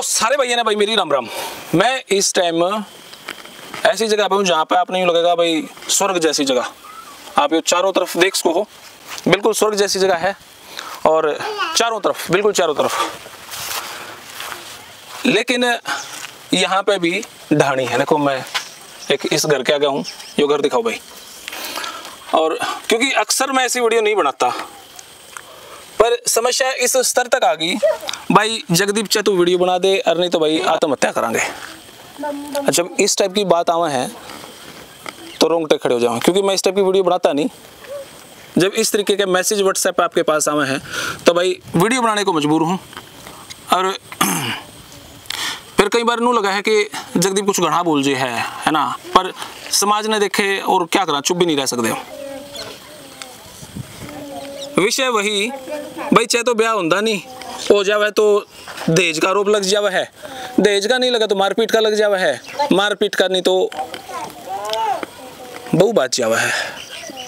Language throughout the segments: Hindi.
सारे भैया ने भाई मेरी राम राम। मैं इस टाइम ऐसी जगह पे हूँ जहाँ पे आपने यूँ लगेगा भाई स्वर्ग जैसी जगह। आप ये चारों तरफ देख सको हो, बिल्कुल स्वर्ग जैसी जगह है और चारों तरफ बिल्कुल चारों तरफ। लेकिन यहाँ पे भी ढाणी है। देखो मैं एक इस घर के आगे हूँ, ये घर दिखाओ भाई। और क्योंकि अक्सर मैं ऐसी वीडियो नहीं बनाता, पर समस्या इस स्तर तक आ गई भाई जगदीप चाहे तू वीडियो बना दे, और नहीं तो भाई आत्महत्या करांगे। जब इस टाइप की बात आवा है तो रोंगटे खड़े हो जाओ, क्योंकि मैं इस टाइप की वीडियो बनाता नहीं। जब इस तरीके के मैसेज व्हाट्सएप पे आपके पास आवे हैं तो भाई वीडियो बनाने को मजबूर हूँ। और फिर कई बार नू लगा है कि जगदीप कुछ घना बोल जे है ना, पर समाज ने देखे और क्या करा, चुप भी नहीं रह सकते हो। विषय वही भाई, चाहे तो ब्याह होंदा नहीं हो जावे तो दहेज का आरोप लग जावा है, दहेज का नहीं लगा तो मारपीट का लग जावा है, मारपीट का नहीं तो बहु बात जावा है।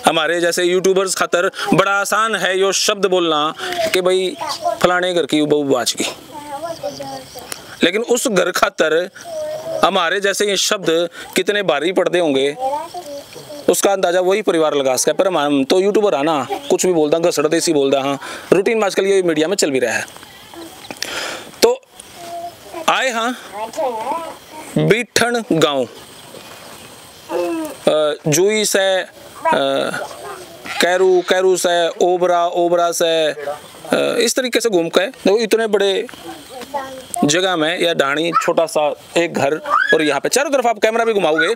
हमारे जैसे यूट्यूबर्स खातर बड़ा आसान है यो शब्द बोलना कि भाई फलाने घर की बहु बाच की, लेकिन उस घर खातर हमारे जैसे ये शब्द कितने भारी पड़ते होंगे उसका अंदाजा वही परिवार लगा सके। पर हम तो यूट्यूबर है ना, कुछ भी बोलता घसड़ देसी बोलता। हाँ, रूटीन में आजकल ये मीडिया में चल भी रहा है। तो आए हाँ बीठन गांव, जुई से कैरू, कैरू से ओबरा, ओबरा से इस तरीके से घूम के देखो इतने बड़े जगह में या ढाणी छोटा सा एक घर। और यहाँ पे चारों तरफ आप कैमरा भी घुमाओगे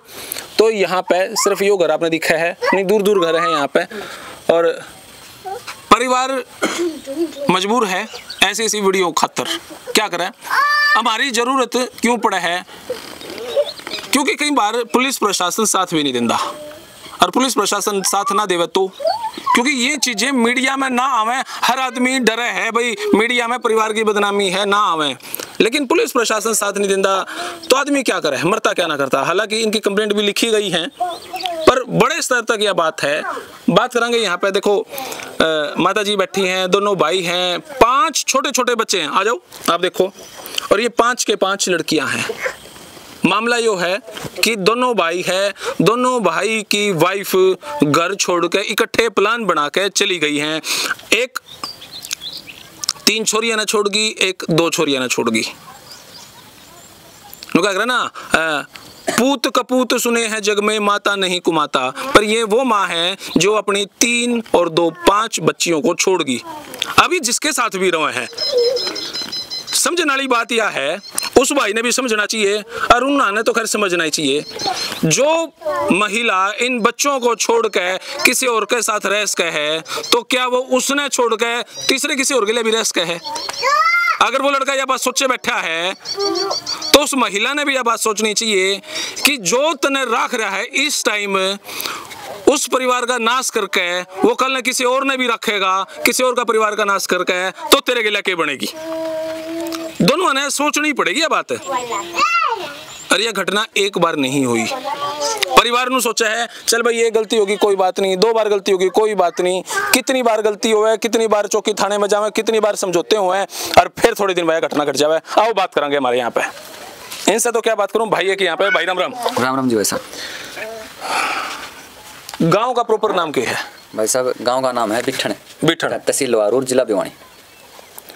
तो यहाँ पे सिर्फ यो घर आपने दिखा है, नहीं दूर दूर घर है यहाँ पे। और परिवार मजबूर है ऐसी ऐसी वीडियो खातर, क्या करें। हमारी जरूरत क्यों पड़ा है, क्योंकि कई बार पुलिस प्रशासन साथ भी नहीं देता, और पुलिस प्रशासन साथ ना देवे तो, क्योंकि ये चीजें मीडिया में ना आवे। हर आदमी डरे है भाई मीडिया में परिवार की बदनामी है ना आवे, लेकिन पुलिस प्रशासन साथ नहीं देता तो आदमी क्या करे, मरता क्या ना करता। हालांकि इनकी कंप्लेंट भी लिखी गई है, पर बड़े स्तर तक यह बात है। बात करेंगे यहाँ पे देखो माता जी बैठी हैं, दोनों भाई हैं, 5 छोटे छोटे बच्चे हैं। आ जाओ आप देखो, और ये 5 के 5 लड़कियां हैं। मामला यो है कि दोनों भाई है, दोनों भाई की वाइफ घर छोड़ के इकट्ठे प्लान बना के चली गई हैं। एक 3 छोरियां ना छोड़ गई, एक 2 छोरियां ना छोड़ गई। क्या कर ना, पूत कपूत सुने हैं जग में माता नहीं कुमाता, पर ये वो माँ है जो अपनी 3 और 2 5 बच्चियों को छोड़ गई। अभी जिसके साथ भी रहे हैं, समझने वाली बात यह है उस भाई ने भी समझना चाहिए, और उन्होंने तो खैर समझना ही चाहिए। जो महिला इन बच्चों को छोड़ के किसी और के साथ रह सके है, तो क्या वो उसने छोड़ के तीसरे किसी और के लिए भी रह सके है? अगर वो लड़का यह बात सोचे बैठा है तो उस महिला ने भी यह बात सोचनी चाहिए कि जो तने राख रहा है इस टाइम उस परिवार का नाश करके वो कल न किसी और ने भी रखेगा, किसी और का परिवार का नाश करके, तो तेरे के लिए क्या बनेगी। दोनों ने सोचनी पड़ेगी यह बात। और यह घटना एक बार नहीं हुई, परिवार ने सोचा है चल भाई ये गलती होगी कोई बात नहीं, 2 बार गलती होगी कोई बात नहीं, कितनी बार गलती हुए, कितनी बार चौकी थाने में जावे, कितनी बार समझौते हुए, और फिर थोड़े दिन बाद घटना घट जावे। आओ बात करेंगे हमारे यहाँ पे, इनसे तो क्या बात करूं, भाई है कि यहाँ पे। भाई राम राम। राम राम जी। वैसा गांव का प्रॉपर नाम क्या है? भाई साहब गांव का नाम है बिठन, बिठन, तहसील लोहारूर, जिला भिवानी।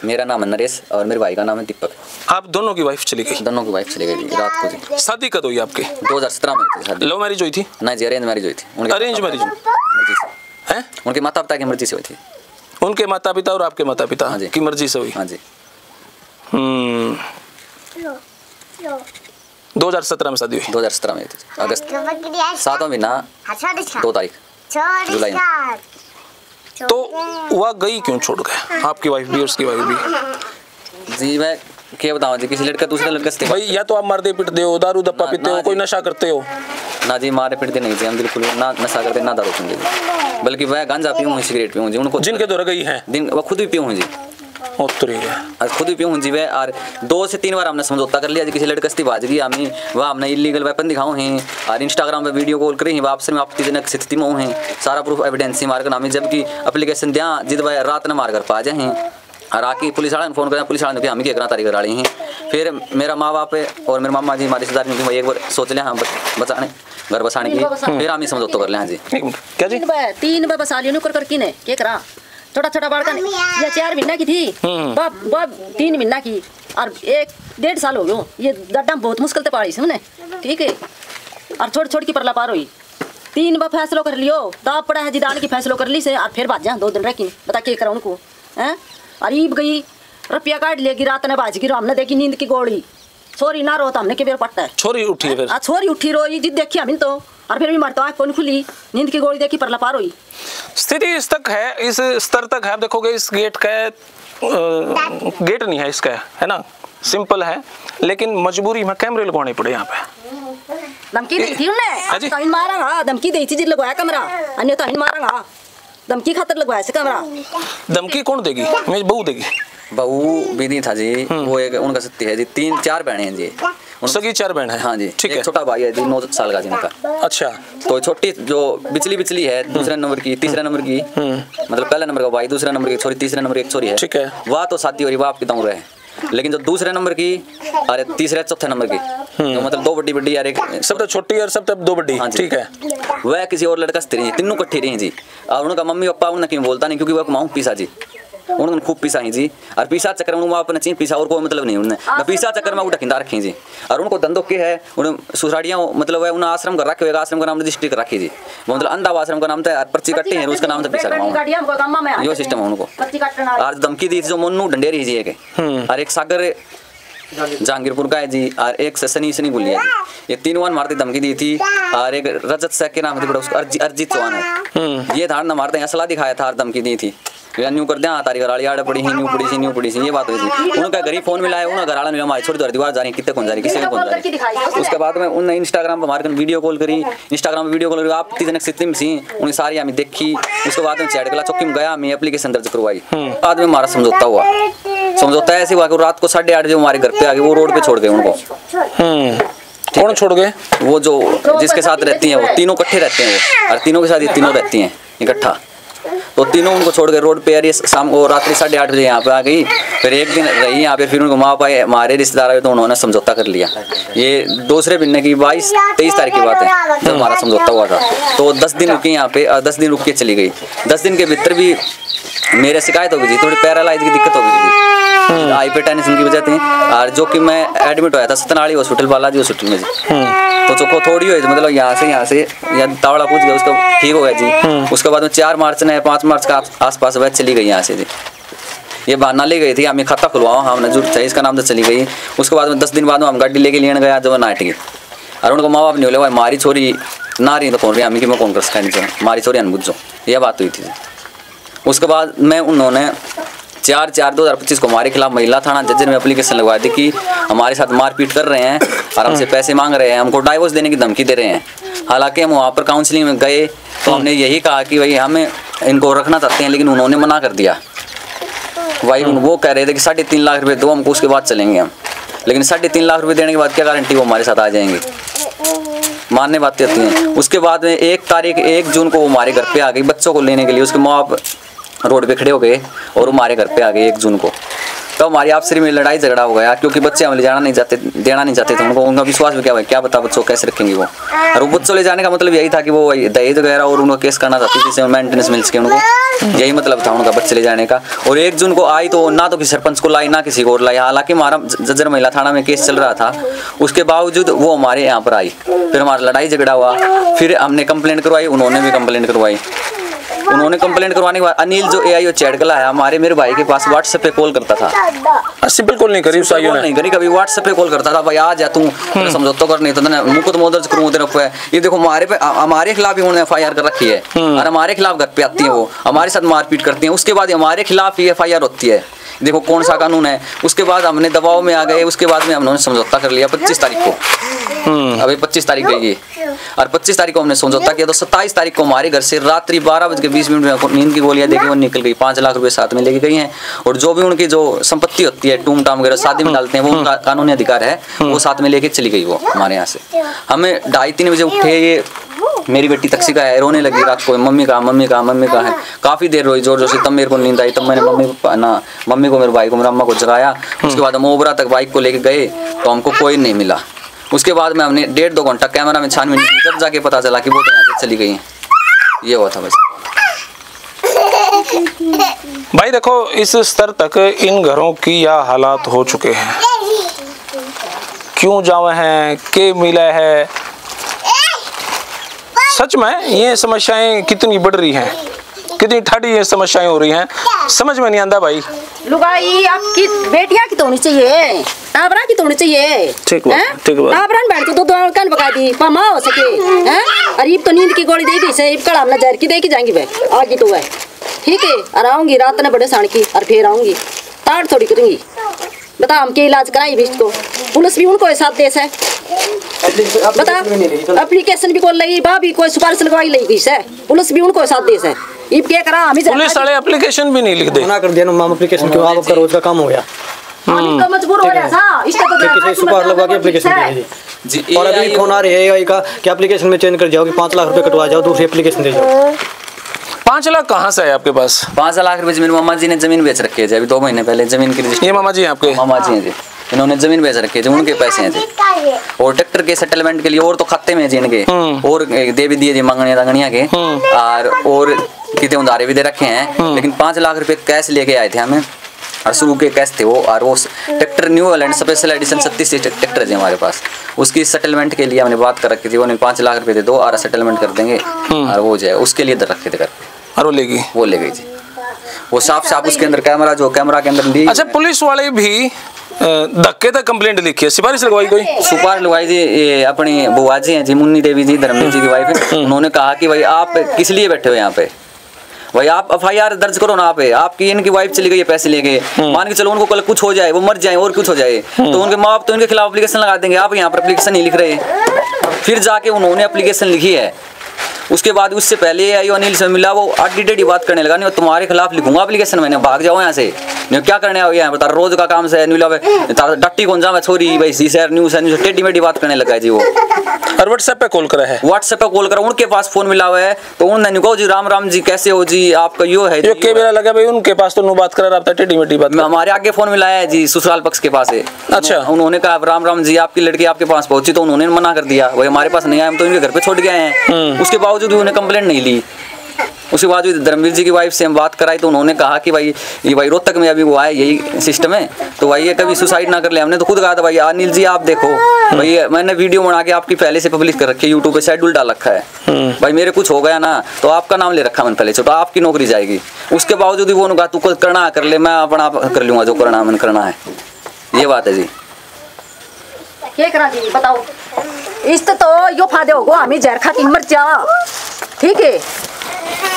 मेरा नाम है नरेश और मेरे भाई का नाम है दीपक। आप दोनों की वाइफ चली गई? दोनों की वाइफ चली गई रात को जी। शादी कब हुई आपकी? 2017 में हुई थी। लव मैरिज हुई थी? नहीं जी, अरेंज मैरिज हुई थी। अरेंज मैरिज है, उनके माता पिता की मर्जी से हुई थी। उनके माता पिता और आपके माता पिता की मर्जी से हुई? हाँ जी। 2017 में शादी हुई? 2017 में हुई थी, अगस्त 7वां महीना 2 तारीख जुलाई में। तो वह गई क्यों छोड़ गए, आपकी वाइफ भी और उसकी वाइफ भी? जी मैं क्या बताऊं जी, किसी लड़का दूसरे लड़के से भाई या तो आप मारते पीटते हो, दारू दप्पा पीते हो, कोई नशा करते हो? ना जी, मारे पीटते नहीं थे हम, बिल्कुल ना नशा करते ना दारू पीते, बल्कि वह गांजा पीऊँ सिगरेट पीऊँ जी। उनको जिनके द्वारा गई है दिन वह खुद भी पीऊँ जी, खुद भी पीऊँ जी। वह और 2 से 3 बार हमने समझौता कर लिया जी, किसी लड़के से बाज गई हमें, वह हमने इलीगल वेपन दिखाओ हैं और इंस्टाग्राम पे वीडियो कॉल करी हैं, आपसे में आपकी जनक स्थिति में हैं, सारा प्रूफ एविडेंस ही मार कर हमें, जबकि एप्लीकेशन दिया जिद वह रात ने मार कर पा जाए हैं। और आके पुलिस वाले ने फोन किया, पुलिस वाले ने कहा हम क्या करा तारी घराली हैं। फिर मेरा माँ बाप और मेरे मामा जी हमारे रिश्तेदार ने एक बार सोच लिया हम बचाने घर बसाने की, फिर हम ही समझौता कर लिया जी। क्या जी 3 बसा लियो कर कर किने के करा छोटा छोटा बालका ये 4 महीना की थी, बाप 3 महीना की और 1-1.5 साल हो गयो। ये गड्ढा बहुत मुश्किल से पाड़ी से उन्हें, ठीक है। और छोड़ की परला पार हुई 3 बार फैसलो कर लियो, दाब पड़ा है जिदान की फैसलो कर ली से और फिर भाज जा 2 दिन रखी बता के करा उनको हैं। और ईब गई रुपया काट लेगी रात ने बाज गिरो हमने देखी नींद की गोली छोरी ना रो तो हमने के बेर पटता है छोरी उठी है फिर छोरी उठी रोई जिद देखी हम तो और फिर भी मरता आँख कौन खुली नींद की गोली देखी परला पार हुई। स्थिति इस तक है, इस स्तर तक है। आप देखोगे इस गेट का गेट नहीं है इसका, है ना, सिंपल है, लेकिन मजबूरी में कैमरे लगवाने पड़े यहाँ पे। धमकी दी थी उन्हें तो मारा, धमकी दी थी जिद लगवाया कमरा अन्य तो मारा, धमकी खातर लगवाया से कमरा। धमकी कौन देगी? मेरी बहू देगी। बहू भी नहीं था जी, वो एक उनका सत्य है जी, 3-4 बहनें हैं जी, सगी 4 बहन है। हाँ जी, ठीक है। छोटा भाई है जी 9 साल का जिनका। अच्छा, तो छोटी जो बिचली है दूसरे नंबर की, तीसरे नंबर की, मतलब पहले नंबर का भाई, दूसरे नंबर की छोरी, तीसरे नंबर की एक छोरी है, ठीक है। वह तो शादी हो रही, बाप की दौड़ है, लेकिन जो दूसरे नंबर की अरे तीसरे चौथे नंबर की तो मतलब 2 बड़ी यार, एक सब छोटी और सब 2 बड़ी, ठीक है। वह किसी और लड़का से तीनों इकट्ठी रही जी। और उनका मम्मी पापा उन्हें क्यों बोलता नहीं, क्योंकि वह कमाऊँ पीसा जी, उन्होंने खूब पीसा ही जी। और पीसा चक्कर में अपने चाहिए पीसा और कोई मतलब नहीं उन्होंने पीसा चक्कर में उठा खिंदा रखी जी। और उनको धंधो के है उन्हें सुसाड़ियाँ मतलब उन्हें आश्रम कर रखे, आश्रम का नाम रजिस्ट्री रखी जी, वो मतलब अंधा आश्रम का नाम था, पर्ची कट्टी है उसका नाम था पीसा कमाऊँ, यो सिस्टम है उनको। और धमकी दी जो मोनू ढंडेरी जी एक, और एक सागर जहांगीरपुर का है जी, और एक सनी गुलिया जी, ये 3 वन मारती धमकी दी थी। और एक रजत सैक के नाम है उसका अरजीत चौहान है, ये धारण मारते हैं असला दिखाया था और धमकी दी थी न्यू कर दिया तारी घराली आड़ पड़ी ही न्यू पड़ी सी ये बात हुई थी। उनका घर ही फोन मिलाया, उन्होंने घराला मिला हमारी छोटी दीवार जा रही कितने कौन जा रही किसी ने कौन जा रही। उसके बाद में उन्होंने इंस्टाग्राम पर हमारे वीडियो कॉल करी, इंस्टाग्राम पर वीडियो कॉल करी, आप 3 जन स्थिति में सी उन्हें सारी हमें देखी। उसके बाद में चैट कला चौकी में गया, मैं एप्लीकेशन दर्ज करवाई, बाद में हमारा समझौता हुआ। समझौता ऐसे हुआ कि रात को 8:30 बजे हमारे घर पे आ गए, वो रोड पे छोड़ गए उनको। कौन छोड़ गए? वो जो जिसके साथ रहती हैं, वो तीनों इकट्ठे रहते हैं, वो और तीनों के साथ ये तीनों रहती हैं इकट्ठा, तो तीनों उनको छोड़ गए रोड पे। यार शाम को रात्रि 8:30 बजे यहाँ पे आ गई, फिर एक दिन रही यहाँ पे, फिर उनको माँ पाए हमारे रिश्तेदार आए तो उन्होंने समझौता कर लिया। ये दूसरे महीने की 22-23 तारीख की बात है जब हमारा समझौता हुआ था। तो 10 दिन रुकी यहाँ पे, 10 दिन रुक के चली गई। 10 दिन के भीतर भी मेरे शिकायत हो गई थी, थोड़ी पैरालाइज की दिक्कत हो गई थी, हाइपरटेंशन की वजह थी। और जो कि मैं एडमिट हुआ था सतनाड़ी हॉस्पिटल, बालाजी हॉस्पिटल में जी, तो चोखो थोड़ी हुई मतलब यहाँ से या तावड़ा पूछ गया, उसका ठीक हो गया जी। उसके बाद में 4 मार्च ने 5 मार्च का आसपास वह चली गई यहाँ से जी। ये बहाना ले गई थी हमें खाता खुलवाओ, हमने जुट चाहिए इसका नाम तो चली गई। उसके बाद में 10 दिन बाद में हम गाड़ी लेके लेने गया जब नाट की, और उनको माँ बाप नहीं बोले भाई मारी छोरी ना रही तो कौन रही हमें कि मैं कौन कर सकता, मारी छोरी अनबुझो, यह बात हुई थी। उसके बाद में उन्होंने 4/4/2025 को हमारे खिलाफ महिला थाना जज में एप्लीकेशन लगवा दी कि हमारे साथ मारपीट कर रहे हैं और हमसे पैसे मांग रहे हैं, हमको डाइवोर्स देने की धमकी दे रहे हैं। हालांकि हम वहाँ पर काउंसलिंग में गए तो हमने यही कहा कि भाई हमें इनको रखना चाहते हैं, लेकिन उन्होंने मना कर दिया। भाई वो कह रहे थे कि 3.5 लाख रुपये दो हमको, उसके बाद चलेंगे हम, लेकिन 3.5 लाख रुपये देने के बाद क्या गारंटी वो हमारे साथ आ जाएंगे, मानने बातें होती हैं। उसके बाद में 1 जून को वो हमारे घर पे आ गई बच्चों को लेने के लिए, उसके माँ बाप रोड पे खड़े हो गए और हमारे घर पे आ गए 1 जून को। तो हमारी आपसी में लड़ाई झगड़ा हो गया, क्योंकि बच्चे हम ले जाना नहीं चाहते, देना नहीं चाहते थे उनको, उनका विश्वास भी क्या बता बच्चों कैसे रखेंगे वो। और वो बच्चों ले जाने का मतलब यही था कि वो दहेज वगैरह और उनको केस करना चाहती थी, मेंटेनेंस मिल सके उनको, यही मतलब था उनका बच्चे ले जाने का। और 1 जून को आई तो ना तो किसी सरपंच को लाई ना किसी को और लाई, हालांकि हमारा जज्जर महिला थाना में केस चल रहा था, उसके बावजूद वो हमारे यहाँ पर आई। फिर हमारा लड़ाई झगड़ा हुआ, फिर हमने कंप्लेंट करवाई, उन्होंने भी कंप्लेंट करवाई। उन्होंने कंप्लेंट करवाने के बाद अनिल जो एआईओ चैटकला है हमारे मेरे भाई के पास व्हाट्सएप पे कॉल करता था, सिंपल कॉल नहीं करी, नहीं करी कभी, व्हाट्सएप पे कॉल करता था, भाई आ जा तू समझौता कर, नहीं तो मुकदमा दर्ज करूँ तेरे पे। ये देखो हमारे खिलाफ ही उन्होंने FIR कर रखी है, और हमारे खिलाफ घर पे आती है, वो हमारे साथ मारपीट करती है, उसके बाद हमारे खिलाफ ही FIR होती है। देखो कौन सा कानून है। उसके बाद हमने दबाव में आ गए, उसके बाद में हमने समझौता कर लिया 25 तारीख को। अभी 25 तारीख गई और 25 तारीख को हमने समझौता किया, तो 27 तारीख को हमारे घर से रात्रि 12:20 में नींद की गोलियां देके वो निकल गई। 5 लाख रुपए साथ में लेके गई हैं, और जो भी उनकी जो संपत्ति होती है टूम टाम वगैरह शादी में डालते हैं, वो उनका कानूनी अधिकार है, वो साथ में लेके चली गई वो हमारे यहाँ से। हमें 2:30-3 बजे उठे, ये मेरी बेटी तक्षिका है, रोने लगी रात को, मम्मी कहाँ मम्मी कहाँ मम्मी कहाँ है। काफ़ी देर रोई जोर जोर से, तब मेरे को नींद आई, तब मैंने मम्मी को, मेरे भाई को, मेरे अम्मा को जगाया। उसके बाद हम ओबरा तक बाइक को लेके गए तो हमको कोई नहीं मिला। उसके बाद में हमने 1.5-2 घंटा कैमरा में छानबीन की, जब जाके पता चला कि वो तो यहाँ से चली गई हैं। ये हुआ था बस। भाई देखो, इस स्तर तक इन घरों की यह हालात हो चुके हैं। क्यों जावे हैं, के मिला है, सच में ये समस्याएं कितनी बढ़ रही हैं, कितनी ठाड़ी ये समस्याएं हो रही हैं, समझ में नहीं आता भाई। लुगाई आपकी बेटियां की तो होनी चाहिए, टाबरा की तो होनी चाहिए। ठीक बात, ठीक बात। टाबरा ने बैठ के दो कान पका दी, माँ हो सके हैं। अरे तो नींद की गोली दे दी से, कड़ा हमने जहर की दे के जाएंगी वे आगे तो है, ठीक है। और आऊंगी रात ने बड़े साण की, और फिर आऊंगी ताड़ थोड़ी करूंगी। बता हम के इलाज कराई भी इसको, पुलिस भी उनको साथ देश है। बता एप्लीकेशन भी कोई लगी, भी कोई सिफारिश लगवाई लगी है, पुलिस भी उनको साथ देश है। इब क्या करा हमें, पुलिस वाले एप्लीकेशन भी नहीं लिख दे, मना कर दिया ना माम एप्लीकेशन क्यों, आपका रोज का काम हो गया। तो मजबूर हो रहा था इसका तो सुपार लगवा के एप्लीकेशन दे दीजिए। और अभी फोन आ रही है एआई का कि एप्लीकेशन में चेंज कर जाओगे, 5 लाख रुपए कटवा जाओ, दूसरी एप्लीकेशन दे जाओ। 5 लाख कहाँ से है आपके पास? 5 लाख रुपए मेरी मामा जी ने जमीन बेच रखी है अभी 2 महीने पहले, जमीन की रजिस्ट्री। ये मामा जी हैं आपके? मामा जी हैं जी, इन्होंने जमीन बेच रखी है, उनके पैसे हैं जी। और ट्रैक्टर के सेटलमेंट के लिए और तो खाते में जी इनके, और दे भी दिए जी मंगनिया के, और कितने उधारे भी दे रखे हैं। लेकिन 5 लाख रुपए कैश लेके आए थे हमें, और शुरू के कैश थे वो। और वो tractor new Holland special edition 36 tractor है हमारे पास, उसकी सेटलमेंट के लिए हमने बात कर रखी थी। उन्हें 5 लाख रुपए दे दो और सेटलमेंट कर देंगे, और वो जाए उसके लिए दे रखे थे करके, और वो ले गई जी। वो साफ उसके अंदर कैमरा के अंदर ली। अच्छा, पुलिस वाले भी धक्के तक कंप्लेंट लिखी है, सिफारिश लगवाई कोई? सुपार लगवाई जी, ये अपनी बुआ जी हैं जी, मुन्नी देवी जी, धर्मवीर जी की वाइफ है। उन्होंने कहा कि भाई आप किस लिए बैठे हो यहाँ पे, भाई आप FIR दर्ज करो ना। आपकी इनकी वाइफ चली गई है, पैसे ले गए, मान के चलो उनको कल कुछ हो जाए, वो मर जाए और कुछ हो जाए, तो उनके माँ बाप तो इनके खिलाफ एप्लीकेशन लगा देंगे। आप यहाँ पर एप्लीकेशन नहीं लिख रहे। फिर जाके उन्होंने एप्लीकेशन लिखी है। उसके बाद उससे पहले आई अनिल से मिला, वो आडी बात करने लगा, नहीं तुम्हारे खिलाफ लिखूंगा एप्लीकेशन, मैंने भाग जाओ यहाँ से, नहीं क्या करने आओ यहाँ पर, रोज का काम से डट्टी कौन जा छोरी भाई, न्यूज टेढ़ी मेढ़ी बात करने लगा जी वो। और व्हाट्सएप पे कॉल करा है, उनके पास फोन मिला हुआ है, तो उन्होंने कहा जी राम जी कैसे हो जी, आपका यो है जो के मेरा लगा भाई उनके पास तो नो बात करा रहा था, टेढ़ी मेढ़ी बात। हमारे आगे फोन मिलाया है जी, ससुराल पक्ष के पास है। अच्छा, उन्होंने कहा राम जी आपकी लड़की आपके पास पहुंची, तो उन्होंने मना कर दिया, भाई हमारे पास नहीं आए, हम तो इनके घर पे छोड़ गए हैं। उसके बावजूद भी उन्हें कंप्लेंट नहीं ली। उसके बाद धर्मवीर जी की वाइफ से हम बात कराई, तो उन्होंने कहा कि भाई ये भाई रोहतक में अभी वो आए, यही सिस्टम है, तो भाई ये कभी सुसाइड ना कर ले। हमने तो खुद कहा था भाई अनिल जी आप देखो भाई, मैंने वीडियो बना के आपकी पहले से पब्लिश कर रखी है, यूट्यूब पे शेड्यूल डाल रखा है, भाई मेरे कुछ हो गया ना तो आपका नाम ले रखा मैंने पहले से, तो आपकी नौकरी जाएगी। उसके बावजूद भी वो कहा तू कुछ करना कर ले, मैं अपना कर लूंगा जो करना मैंने करना है। ये बात है जी। क्या करा जी बताओ, इस तो यो फायदे होगो हमें जहर खा के मर जा, ठीक है।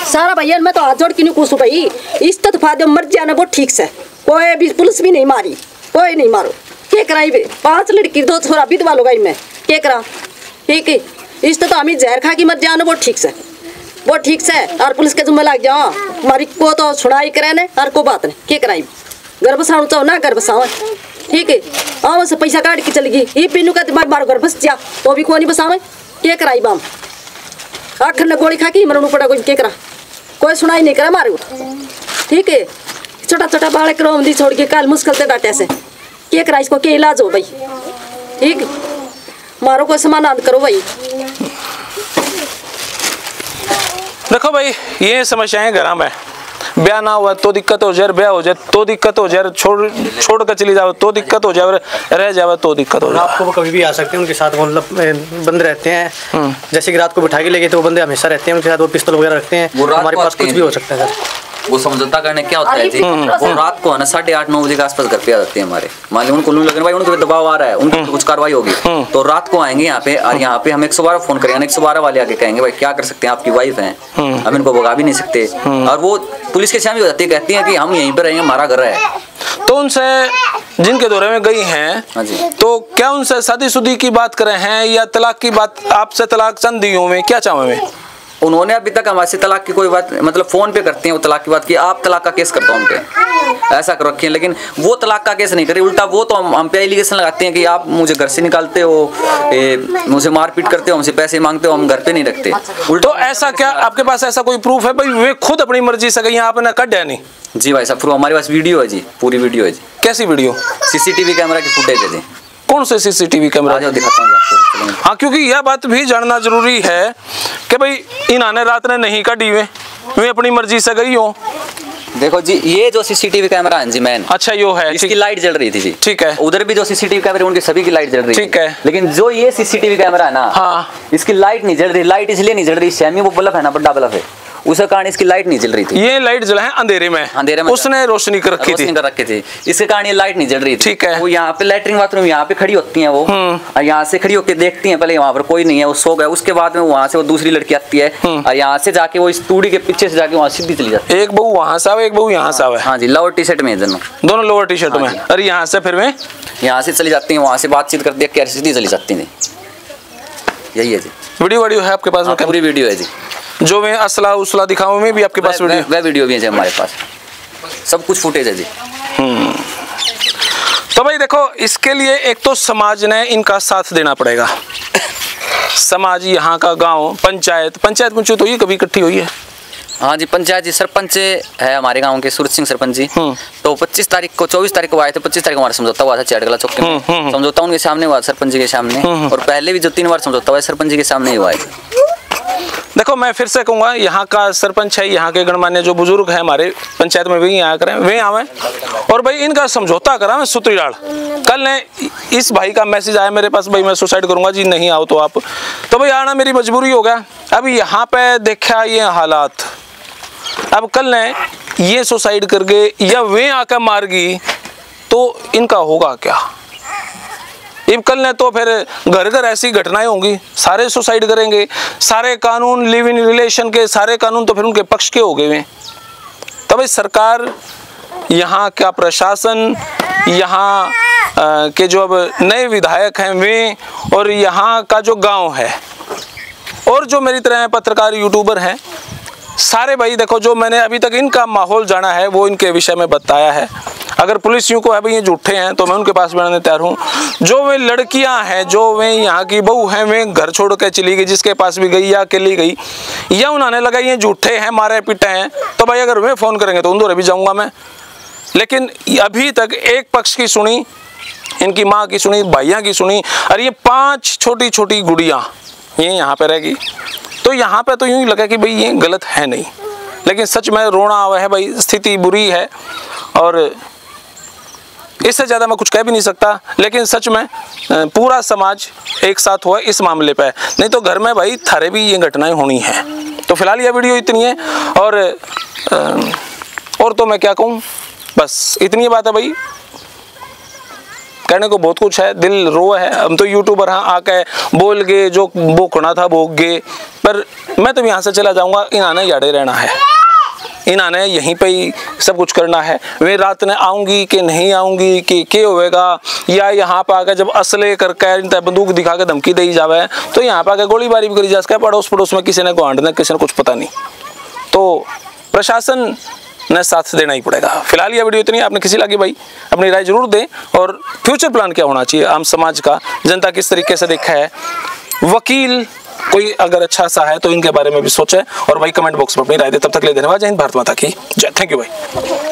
सारा भैया मैं तो हाथ जोड़ के नहीं पूछूं भाई, इस तो फायदे मर जाना वो ठीक से, कोई भी पुलिस भी नहीं मारी, कोई नहीं मारो। क्या कराई 5 लड़की 2 छोरा विधवा लोग मैं क्या करा, ठीक है। इस तो हमें जहर खा के मर जाना वो ठीक से, वो ठीक से। और पुलिस के जुम्मे लग जाओ, हमारी को तो सुनाई करे न, और को बात नहीं। क्या कराई घर बसाओ चाहो ना घर बसाओ, ठीक है। आओ से पैसा काट के चली गई, ये पीनू का दिमाग मारो घर बस जा, तो भी कोई नहीं बसावे। क्या कराई बाम आखिर ने गोली खा के मरनू पड़ा, कोई क्या करा, कोई सुनाई नहीं करा मारू, ठीक है। छोटा छोटा बालक रो दी छोड़ के काल मुश्किल से बैठे से क्या करा, इसको क्या इलाज हो भाई, ठीक। मारो कोई समाधान करो भाई। देखो भाई ये समस्याएं घर में, ब्याह ना हुआ तो दिक्कत हो जाए, ब्याह हो जाए तो दिक्कत हो जाए, छोड़ कर चली जाओ तो दिक्कत हो जाए, रह जाए तो दिक्कत हो जाए। आपको वो कभी भी आ सकते हैं, उनके साथ मतलब बंद रहते हैं। जैसे कि रात को बिठा के लेके तो वो बंदे हमेशा रहते हैं, उनके साथ वो पिस्तौल वगैरह रखते हैं, हमारे पास कुछ भी हो सकता है सर। वो समझौता करने क्या होता है जी, वो रात को है ना 8:30-9 बजे के आसपास घर पे आ जाते हैं हमारे। मान ली उनको लगन भाई उनके दबाव आ रहा है, उनकी कुछ कार्रवाई होगी, तो रात को आएंगे यहाँ पे, और यहाँ पे हम 112 फोन करेंगे, 112 वाले आके कहेंगे भाई क्या कर सकते हैं, आपकी वाइफ है, हम इनको भगा भी नहीं सकते। और वो पुलिस के सामने हो जाती है, कहती है कि हम यहीं पर रहेंगे, हमारा घर है। तो उनसे जिनके दौरे में गई हैं, तो क्या उनसे शादीशुदी की बात करें हैं या तलाक की बात, आपसे तलाक चंद दियों में क्या चाहे में? उन्होंने अभी तक हमारे से तलाक की कोई बात, मतलब फोन पे करते हैं वो तलाक की बात की, आप तलाक का केस करता हूँ हम पे, ऐसा कर रखे हैं। लेकिन वो तलाक का केस नहीं करे, उल्टा वो तो हम पे एलिगेशन लगाते हैं कि आप मुझे घर से निकालते हो, मुझे मारपीट करते हो, हमसे पैसे मांगते हो, हम घर पे नहीं रखते। उल्टा तो ऐसा क्या आपके पास ऐसा कोई प्रूफ है भाई वे खुद अपनी मर्जी से गई, आपने कट है नहीं? जी भाई साहब, हमारे पास वीडियो है जी, पूरी वीडियो है जी। कैसी वीडियो? सीसीटीवी कैमरा की फुटेज है जी। कौन से सीसीटीवी कैमरा? दिखाता हूँ आपको। हाँ, क्योंकि यह बात भी जानना जरूरी है कि भाई इन्होंने रात ने नहीं काटी, वे अपनी मर्जी से गई हो। देखो जी, ये जो सीसीटीवी कैमरा है जी मैन, अच्छा यो है, इसकी लाइट जल रही थी जी। ठीक है। उधर भी जो सीसीटीवी कैमरे उनके सभी की लाइट जल रही थी। ठीक है। लेकिन जो ये सीसीटीवी कैमरा है ना, हाँ, इसकी लाइट नहीं जल रही। लाइट इसलिए नहीं जल रही, सेमी वो बल्ब है ना, बड़ा बल्ब है, उसके कारण इसकी लाइट नहीं जल रही थी। ये लाइट जला है अंधेरे में उसने रोशनी कर रखी थी, इसके कारण ये लाइट नहीं जल रही थी। ठीक है। वो यहाँ पे लैट्रिन बाथरूम यहाँ पे खड़ी होती है वो, और यहाँ से खड़ी होकर देखती है, पहले वहाँ पर कोई नहीं है, वो सो गए, उसके बाद में वहाँ से वो दूसरी लड़की आती है और यहाँ से जाके वो इस तूड़ी के पीछे से जाके वहाँ सीधी चली जाती है। एक बहू वहाँ से आवे, एक बहू यहाँ से आवे। हाँ जी, लोअर टी शर्ट में दोनों लोअर टी शर्ट में। अरे यहाँ से फिर मैं यहाँ से चली जाती है, वहाँ से बातचीत कर देख के सीधी चली जाती है। यही है जी। वीडियो है आपके पास? पूरी वीडियो है जी। जो मैं असला उसला दिखाऊं में भी आपके पास वीडियो? वह वीडियो भी है जी हमारे पास, सब कुछ फुटेज है जी। तो भाई देखो, इसके लिए एक तो समाज ने इनका साथ देना पड़ेगा। समाज, यहाँ का गांव, पंचायत पंचायत तो ये कभी इकट्ठी हुई है? हाँ जी, पंचायत जी, सरपंच है हमारे गांव के सूरज सिंह सरपंच जी। तो 24 तारीख को आए थे। 25 तारीख को हमारा समझौता हुआ था चैटगला चौक में। समझौता उनके सामने हुआ, सरपंच जी के सामने, और पहले भी जो 3 बार समझौता हुआ सरपंच जी के सामने ही हुआ है। देखो, मैं फिर से कहूँगा, यहाँ का सरपंच है, यहाँ के गणमान्य जो बुजुर्ग है हमारे पंचायत में, भी यहाँ करें, वे आवे और भाई इनका समझौता करा। मैं सुतरी डाल, कल ने इस भाई का मैसेज आया मेरे पास, भाई मैं सुसाइड करूँगा जी, नहीं आओ तो आप, तो भाई आना मेरी मजबूरी हो गया। अब यहाँ पे देखा ये हालात, अब कल ने ये सुसाइड कर गए या वे आकर मार गई तो इनका होगा क्या? इब कल ने तो फिर घर घर ऐसी घटनाएं होंगी, सारे सुसाइड करेंगे, सारे कानून लिव इन रिलेशन के सारे कानून तो फिर उनके पक्ष के हो गए। तब इस सरकार, यहाँ का प्रशासन, यहाँ के जो अब नए विधायक हैं वे, और यहाँ का जो गांव है, और जो मेरी तरह पत्रकार यूट्यूबर हैं, सारे भाई देखो, जो मैंने अभी तक इनका माहौल जाना है वो इनके विषय में बताया है। अगर पुलिस यूँ को है भाई ये झूठे हैं तो मैं उनके पास बैठने तैयार हूँ। जो वे लड़कियां हैं, जो वे यहाँ की बहू हैं, वे घर छोड़ के चली गई, जिसके पास भी गई या अकेली गई, या उन्होंने लगा ये झूठे हैं, मारे पीटे हैं, तो भाई अगर वे फ़ोन करेंगे तो उन भी जाऊँगा मैं। लेकिन अभी तक एक पक्ष की सुनी, इनकी माँ की सुनी, भाइयों की सुनी, और ये 5 छोटी छोटी गुड़ियाँ ये यहाँ पर रहेगी, तो यहाँ पे तो यूँ ही लगा कि भाई ये गलत है नहीं। लेकिन सच में रोना आवा है भाई, स्थिति बुरी है और इससे ज़्यादा मैं कुछ कह भी नहीं सकता। लेकिन सच में पूरा समाज एक साथ हुआ इस मामले पे, नहीं तो घर में भाई थारे भी ये घटनाएं होनी है। तो फिलहाल यह वीडियो इतनी है, और तो मैं क्या कहूँ, बस इतनी बात है भाई। कहने को बहुत कुछ है, दिल रो है। हम तो यूट्यूबर हाँ, आके बोल गए, जो बोकना था भोग गए, पर मैं तो यहाँ से चला जाऊँगा। इन्होंने याड़े रहना है, इन्होंने यहीं पे ही सब कुछ करना है। वे रात ने आऊँगी कि नहीं आऊँगी कि क्या होएगा, या यहाँ पर आकर जब असले करके बंदूक दिखा के धमकी दी जावे तो यहाँ पर आकर गोलीबारी भी करी जा सके। पड़ोस में किसी ने गांड किसी ने कुछ पता नहीं, तो प्रशासन ने साथ देना ही पड़ेगा। फिलहाल यह वीडियो इतनी। आपने किसी लगी भाई अपनी राय जरूर दें, और फ्यूचर प्लान क्या होना चाहिए आम समाज का, जनता किस तरीके से देखा है, वकील कोई अगर अच्छा सा है तो इनके बारे में भी सोचे, और भाई कमेंट बॉक्स में अपनी राय दे। तब तक ले धन्यवाद। जय हिंद, भारत माता की जय। थैंक यू भाई।